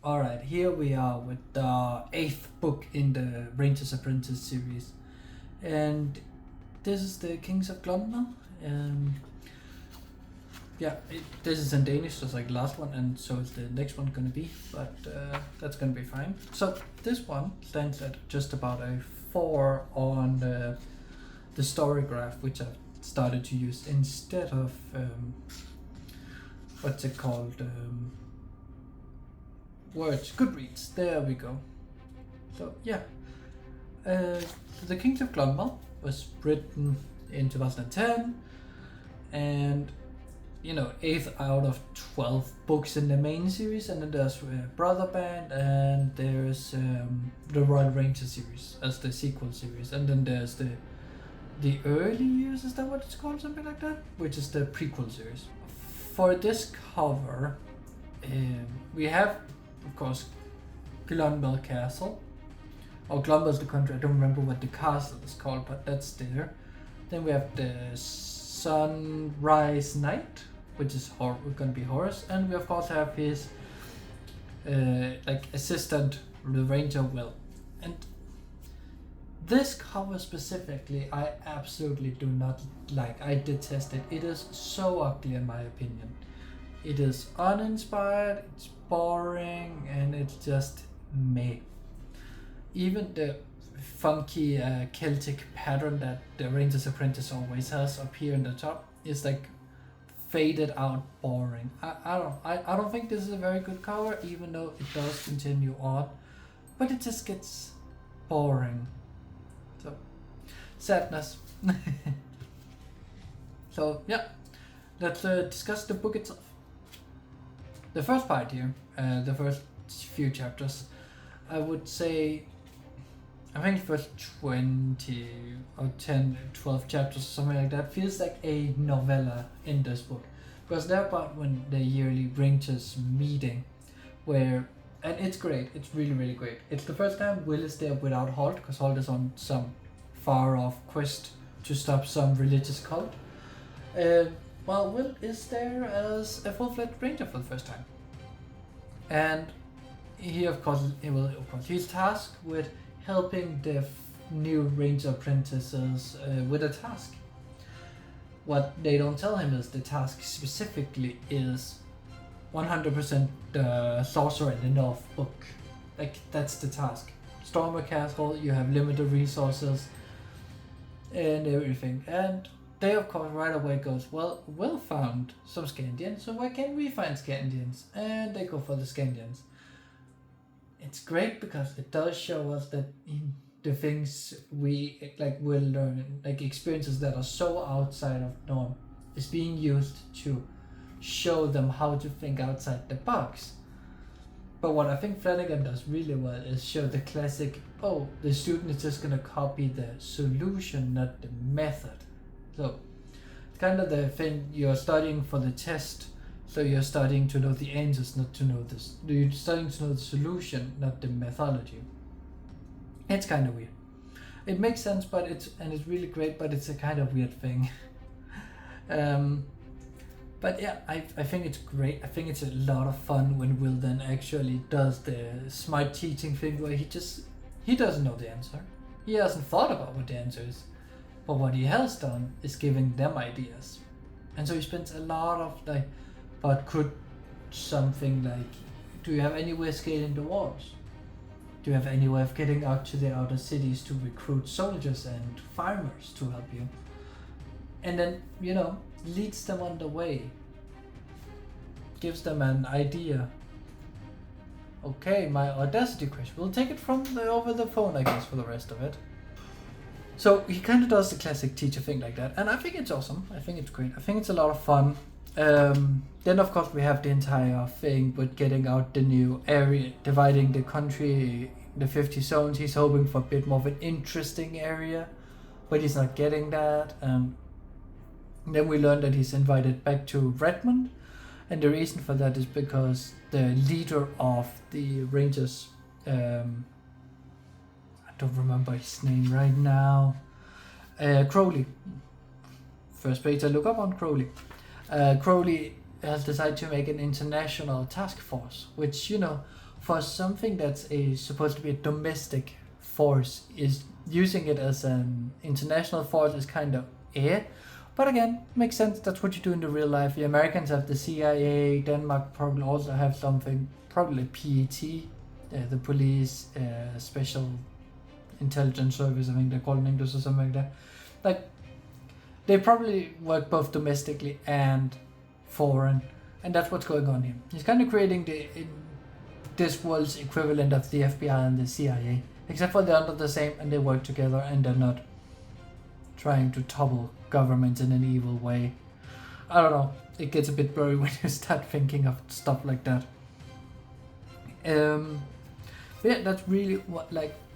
Alright, here we are with the 8th book in the Rangers Apprentice series. And this is the Kings of Clonmel. This is in Danish, just like the last one, and so is the next one gonna be, but that's gonna be fine. So this one stands at just about a 4 on the story graph, which I've started to use instead of what's it called? Words, Goodreads. There we go. So yeah, The Kings of Clonmel was written in 2010, and 8th out of 12 books in the main series, and then there's Brother Band, and there's the Royal Ranger series as the sequel series, and then there's the early years, is that what it's called, something like that, which is the prequel series. For this cover, we have, of course, Clonmel Castle. Or Clonmel is the country, I don't remember what the castle is called, but that's there. Then we have the Sunrise Knight, which is gonna be Horus, and we of course have his assistant, the Ranger Will. And this cover specifically, I absolutely do not like. I detest it. It is so ugly in my opinion. It is uninspired, it's boring, and it's just meh. Even the funky Celtic pattern that the Ranger's Apprentice always has up here in the top is like faded out boring. I don't think this is a very good cover, even though it does continue on, but it just gets boring. So sadness. So yeah, let's discuss the book itself. The first part here, the first few chapters, I would say, I think the first 20 or 10, 12 chapters, something like that, feels like a novella in this book. Because they're about when the yearly Rangers meeting, and it's great, it's really, really great. It's the first time Will is there without Holt, because Holt is on some far off quest to stop some religious cult. While Will is there as a full-fledged ranger for the first time. And he he's tasked with helping the new ranger apprentices with a task. What they don't tell him is the task specifically is 100% the sorcerer in the North book. Like, that's the task. Storm a castle, you have limited resources and everything. And they of course right away goes, well, Will found some Scandians, so why can't we find Scandians? And they go for the Scandians. It's great because it does show us that the things we will learn, like experiences that are so outside of norm, is being used to show them how to think outside the box. But what I think Flanagan does really well is show the classic, the student is just gonna copy the solution, not the method. So it's kind of the thing, you're studying for the test, so you're studying to know the answers, not to know this. You're studying to know the solution, not the methodology. It's kind of weird. It makes sense, but it's really great, but it's a kind of weird thing. But yeah, I think it's great. I think it's a lot of fun when Will then actually does the smart teaching thing where he doesn't know the answer. He hasn't thought about what the answer is. But what he has done is giving them ideas. And so he spends a lot of but could something like, do you have any way of scaling the walls? Do you have any way of getting out to the outer cities to recruit soldiers and farmers to help you? And then, leads them on the way. Gives them an idea. Okay, my audacity question. We'll take it from over the phone, I guess, for the rest of it. So he kind of does the classic teacher thing like that, and I think it's awesome. I think it's great. I think it's a lot of fun. Then of course we have the entire thing with getting out the new area, dividing the country, the 50 zones. He's hoping for a bit more of an interesting area, but he's not getting that. Then we learn that he's invited back to Redmond, and the reason for that is because the leader of the Rangers, I don't remember his name right now, Crowley. First page I look up on Crowley. Crowley has decided to make an international task force, which, for something that's supposed to be a domestic force, is using it as an international force is kind of but again, makes sense. That's what you do in the real life. The Americans have the CIA. Denmark probably also have something, probably PET, the police special intelligence service, I think they're called in English or something like that. Like, they probably work both domestically and foreign, and that's what's going on here. He's kind of creating this world's equivalent of the FBI and the CIA, except for they're under the same and they work together and they're not trying to topple governments in an evil way. I don't know. It gets a bit blurry when you start thinking of stuff like that. But yeah, that's really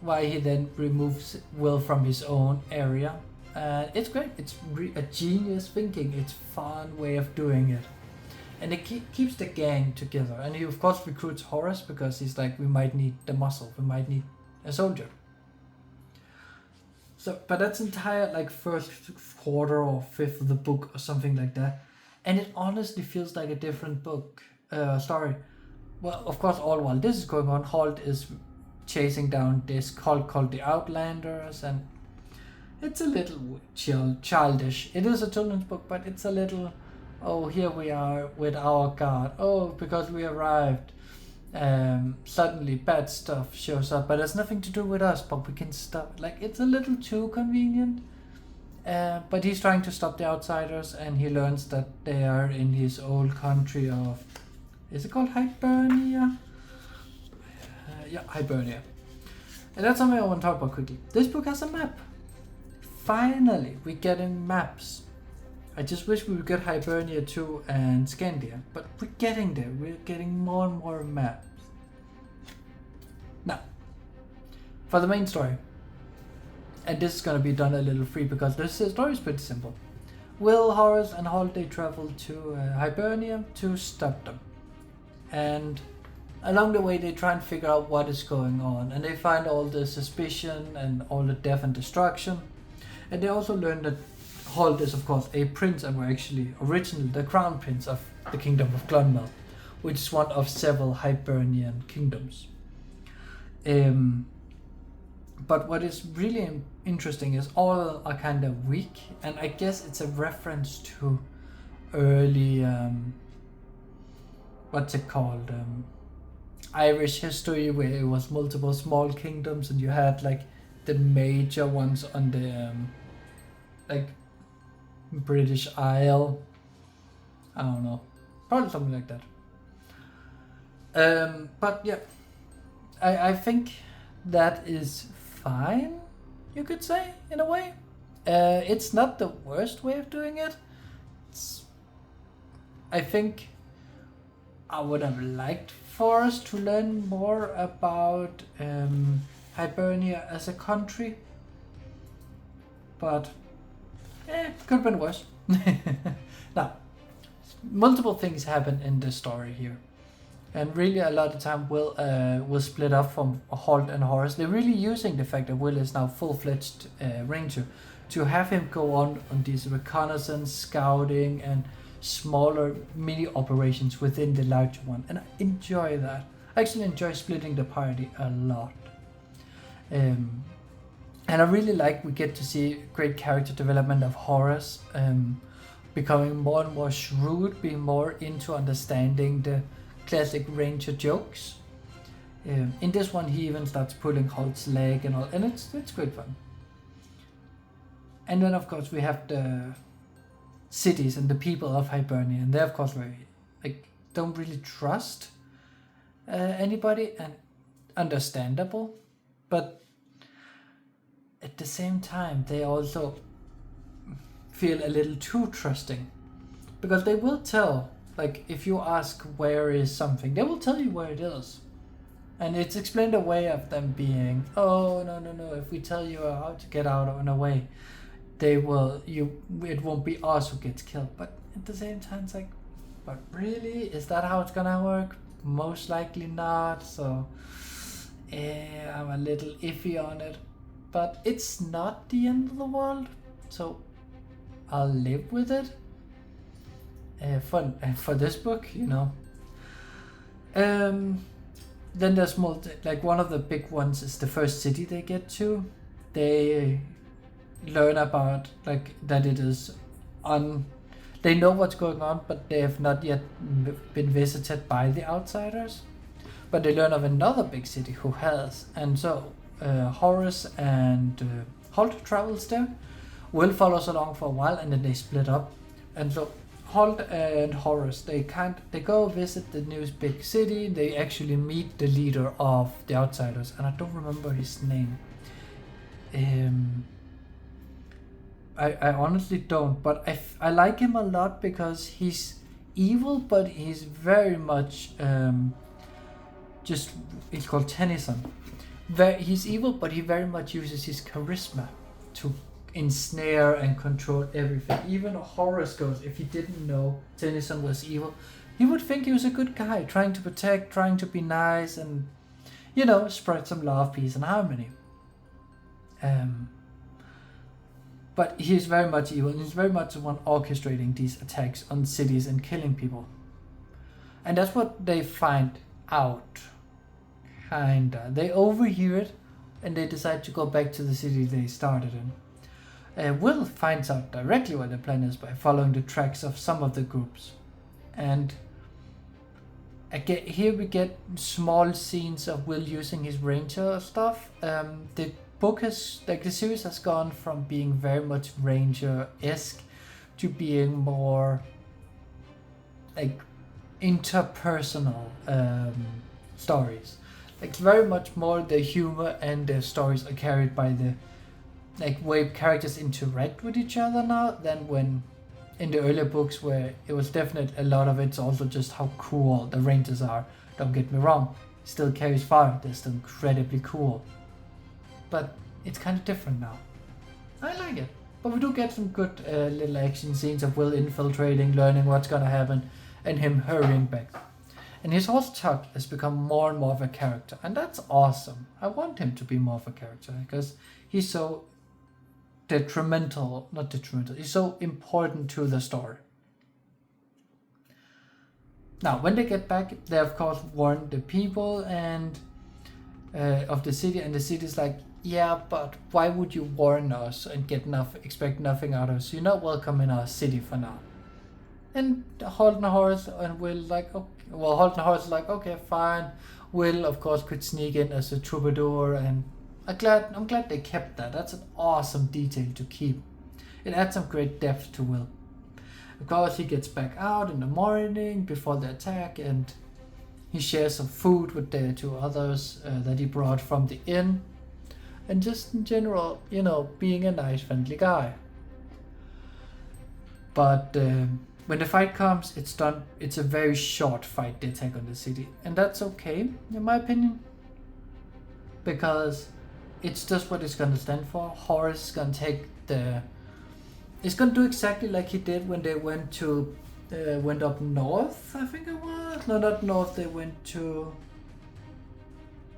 why he then removes Will from his own area. It's great. It's a genius thinking. It's fun way of doing it, and it keeps the gang together. And he of course recruits Horace because he's like, we might need the muscle. We might need a soldier. So, but that's entire like first quarter or fifth of the book or something like that, and it honestly feels like a different book story. Well, of course, all while this is going on, Holt is chasing down this cult called the Outlanders, and it's a little childish. It is a children's book, but it's a little, oh, here we are with our god. Oh, because we arrived. Suddenly bad stuff shows up, but it has nothing to do with us, but we can stop. Like, it's a little too convenient. But he's trying to stop the outsiders, and he learns that they are in his old country of, is it called Hibernia? Yeah, Hibernia. And that's something I want to talk about quickly. This book has a map. Finally, we're getting maps. I just wish we would get Hibernia too and Scandia, but we're getting there. We're getting more and more maps. Now, for the main story, and this is going to be done a little free because the story is pretty simple. Will, Horace, and Holt, they travel to Hibernia to stop them. And along the way, they try and figure out what is going on, and they find all the suspicion and all the death and destruction. And they also learn that Holt is of course a prince, and we're actually originally the crown prince of the kingdom of Clonmel, which is one of several Hibernian kingdoms. But what is really interesting is all are kind of weak, and I guess it's a reference to early what's it called, Irish history, where it was multiple small kingdoms and you had like the major ones on the like British Isle. I don't know, probably something like that. But yeah, I think that is fine, you could say, in a way. It's not the worst way of doing it. I think I would have liked for us to learn more about Hibernia as a country, but could have been worse. Now, multiple things happen in this story here, and really a lot of time will split up from Holt and Horace. They're really using the fact that Will is now full-fledged ranger to have him go on these reconnaissance, scouting, and smaller mini operations within the larger one, and I enjoy that. I actually enjoy splitting the party a lot. And I really like we get to see great character development of Horace, becoming more and more shrewd, being more into understanding the classic ranger jokes. In this one, he even starts pulling Holt's leg and all, and it's great fun. And then of course we have the cities and the people of Hibernia, and they're of course very don't really trust anybody, and understandable, but at the same time they also feel a little too trusting, because they will tell, like if you ask where is something, they will tell you where it is, and it's explained a way of them being, oh no, if we tell you how to get out and away, it won't be us who gets killed. But at the same time it's like, but really, is that how it's gonna work? Most likely not. So I'm a little iffy on it, but it's not the end of the world, so I'll live with it for this book, you know. then there's more, like one of the big ones is the first city they get to. They learn about like that it is on. They know what's going on, but they have not yet been visited by the outsiders. But they learn of another big city who has, and so Horace and Holt travels there. Will follows along for a while, and then they split up. And so Holt and Horace, they go visit the new big city. They actually meet the leader of the outsiders, and I don't remember his name. I honestly don't, but I like him a lot because he's evil, but he's very much he's called Tennyson. He's evil, but he very much uses his charisma to ensnare and control everything. Even Horace goes, if he didn't know Tennyson was evil, he would think he was a good guy, trying to protect, trying to be nice, and spread some love, peace, and harmony. But he's very much evil, and he's very much the one orchestrating these attacks on cities and killing people. And that's what they find out. Kinda. They overhear it, and they decide to go back to the city they started in. Will finds out directly what the plan is by following the tracks of some of the groups. And here we get small scenes of Will using his ranger stuff. The book has, the series has gone from being very much ranger-esque to being more interpersonal stories. Very much more the humor and the stories are carried by the way characters interact with each other now than when in the earlier books, where it was definitely a lot of it's also just how cool the Rangers are. Don't get me wrong, still carries far, they're still incredibly cool. But it's kind of different now. I like it. But we do get some good little action scenes of Will infiltrating, learning what's gonna happen, and him hurrying back. And his horse Chuck has become more and more of a character, and that's awesome. I want him to be more of a character because he's so he's so important to the story. Now, when they get back, they of course warn the people and of the city, and the city's like, yeah, but why would you warn us and expect nothing out of us? You're not welcome in our city for now. And Holt and Horace and Will like, okay. Well, Holt and Horace like, okay, fine. Will, of course, could sneak in as a troubadour, and I'm glad they kept that. That's an awesome detail to keep. It adds some great depth to Will. Of course, he gets back out in the morning before the attack, and he shares some food with the two others that he brought from the inn, and just in general, being a nice, friendly guy. But when the fight comes, it's a very short fight, the attack on the city, and that's okay, in my opinion, because it's just what it's gonna stand for. Horace is gonna it's gonna do exactly like he did when they went up north, I think it was. No, not north, they went to,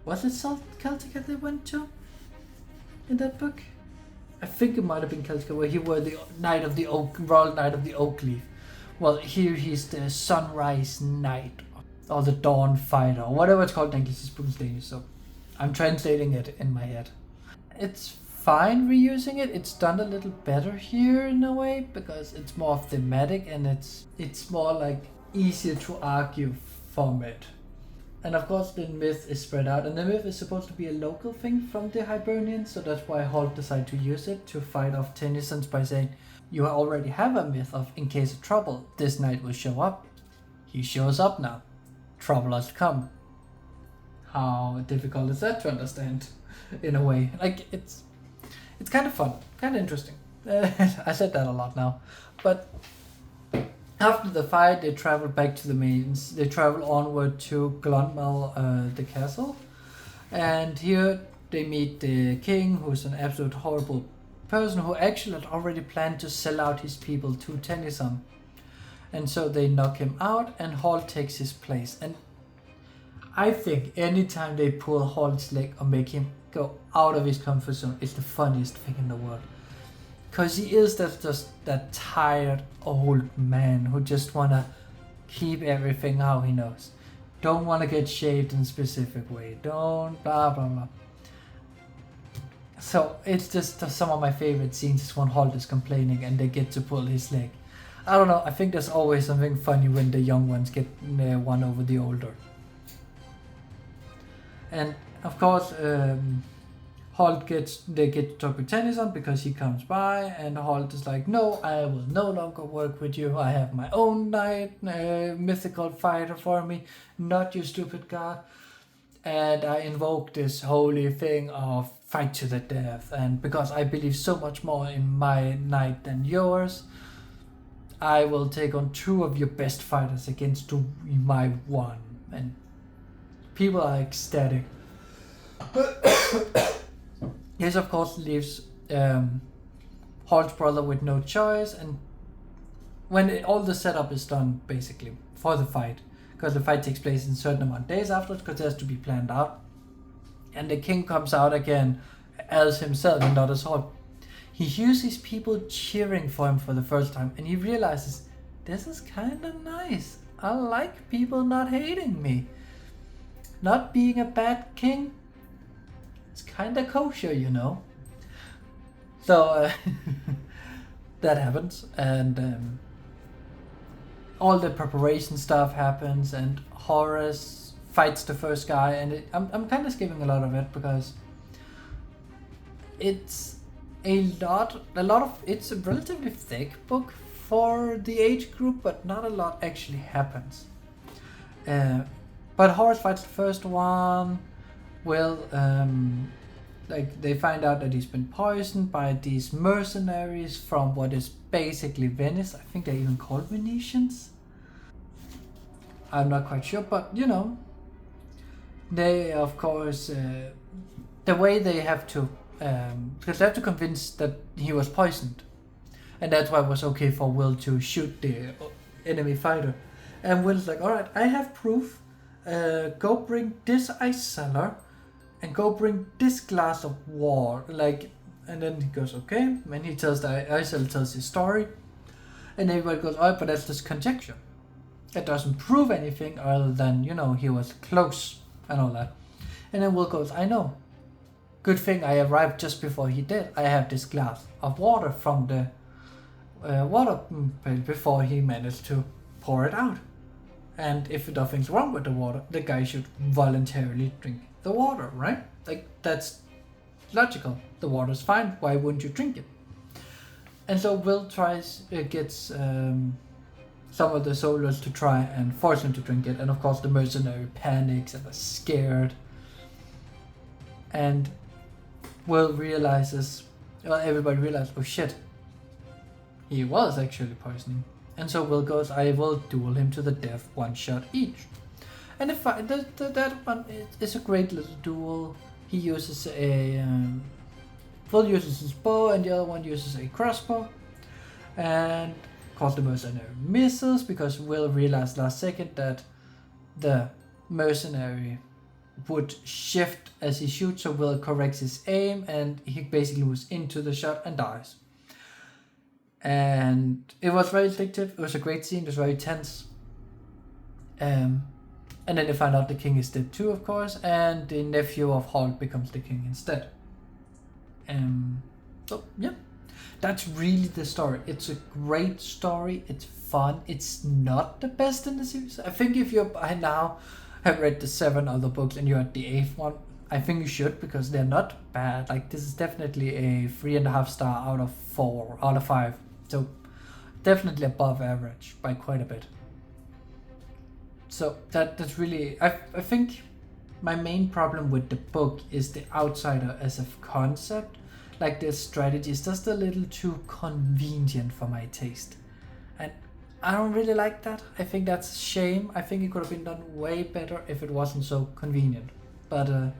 was it South Celtica they went to in that book? I think it might have been Celtica, where he was the Knight of the Oak, Royal Knight of the Oak Leaf. Well, here he's the Sunrise Knight, or the Dawn Fighter, or whatever it's called in English. This book is Danish, so I'm translating it in my head. It's fine reusing it. It's done a little better here in a way, because it's more thematic and it's more easier to argue from it. And of course the myth is spread out, and the myth is supposed to be a local thing from the Hibernians, so that's why Holt decided to use it to fight off Tennyson's by saying, you already have a myth of, in case of trouble, this knight will show up. He shows up now. Trouble has come. How difficult is that to understand? In a way, it's kind of fun, kind of interesting. I said that a lot now, but after the fight, they travel back to the mains. They travel onward to Clonmel, the castle, and here they meet the king, who's an absolute horrible person who actually had already planned to sell out his people to Tennyson, and so they knock him out, and Holt takes his place. And I think anytime they pull Holt's leg or make him go out of his comfort zone, it's the funniest thing in the world. Because he is just that tired old man who just wanna keep everything how he knows. don't want to get shaved in a specific way, don't blah blah blah. So it's just some of my favorite scenes is when Holt is complaining and they get to pull his leg. I don't know, I think there's always something funny when the young ones get one over the older. And of course, Holt they get to talk with Tennyson because he comes by, and Holt is like, no, I will no longer work with you. I have my own knight, mythical fighter for me, not you stupid god. And I invoke this holy thing of fight to the death. And because I believe so much more in my knight than yours, I will take on 2 of your best fighters against my 1. And people are ecstatic. This of course leaves Holt's brother with no choice, and when all the setup is done basically for the fight, because the fight takes place in a certain amount of days afterwards, because it has to be planned out, and the king comes out again as himself and not as Holt. He hears his people cheering for him for the first time, and he realizes, this is kind of nice. I like people not hating me. Not being a bad king, it's kind of kosher, you know. So that happens, and all the preparation stuff happens, and Horace fights the first guy, and I'm kind of skipping a lot of it because it's a lot of it's a relatively thick book for the age group, but not a lot actually happens. But Horace fights the first one. Will like they find out that he's been poisoned by these mercenaries from what is basically Venice. I think they're even called Venetians. I'm not quite sure, but you know, they of course the way they have to because they have to convince that he was poisoned, and that's why it was okay for Will to shoot the enemy fighter. And Will's like, all right, I have proof. Go bring this ice cellar and go bring this glass of water, like, and then he goes, okay, and he tells the ice cellar tells his story, and everybody goes, oh, but that's just conjecture. It doesn't prove anything other than, you know, he was close and all that. And then Will goes, I know. Good thing I arrived just before he did. I have this glass of water from the water pail before he managed to pour it out. And if nothing's wrong with the water, the guy should voluntarily drink the water, right? Like, that's logical. The water's fine. Why wouldn't you drink it? And so Will gets some of the soldiers to try and force him to drink it. And of course the mercenary panics and is scared. And Will realizes, well, everybody realizes, oh shit, he was actually poisoning. And so Will goes, I will duel him to the death, 1 shot each. And that one is a great little duel. He uses Will uses his bow, and the other one uses a crossbow. And of course the mercenary misses, because Will realized last second that the mercenary would shift as he shoots, so Will corrects his aim, and he basically moves into the shot and dies. And it was very addictive. It was a great scene. It was very tense. And then they find out the king is dead too, of course, and the nephew of Holt becomes the king instead. So yeah, that's really the story. It's a great story. It's fun. It's not the best in the series. I think if you by now have read the 7 other books and you're at the 8th one, I think you should, because they're not bad. Like, this is definitely a 3.5 star out of 5. So definitely above average by quite a bit. So that's really, I think my main problem with the book is the outsider as a concept. Like, the strategy is just a little too convenient for my taste. And I don't really like that. I think that's a shame. I think it could have been done way better if it wasn't so convenient. But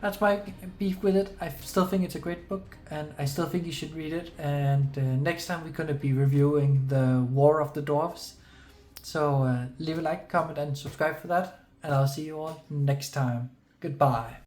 that's my beef with it. I still think it's a great book, and I still think you should read it. And next time we're going to be reviewing the War of the Dwarves. So leave a like, comment, and subscribe for that. And I'll see you all next time. Goodbye.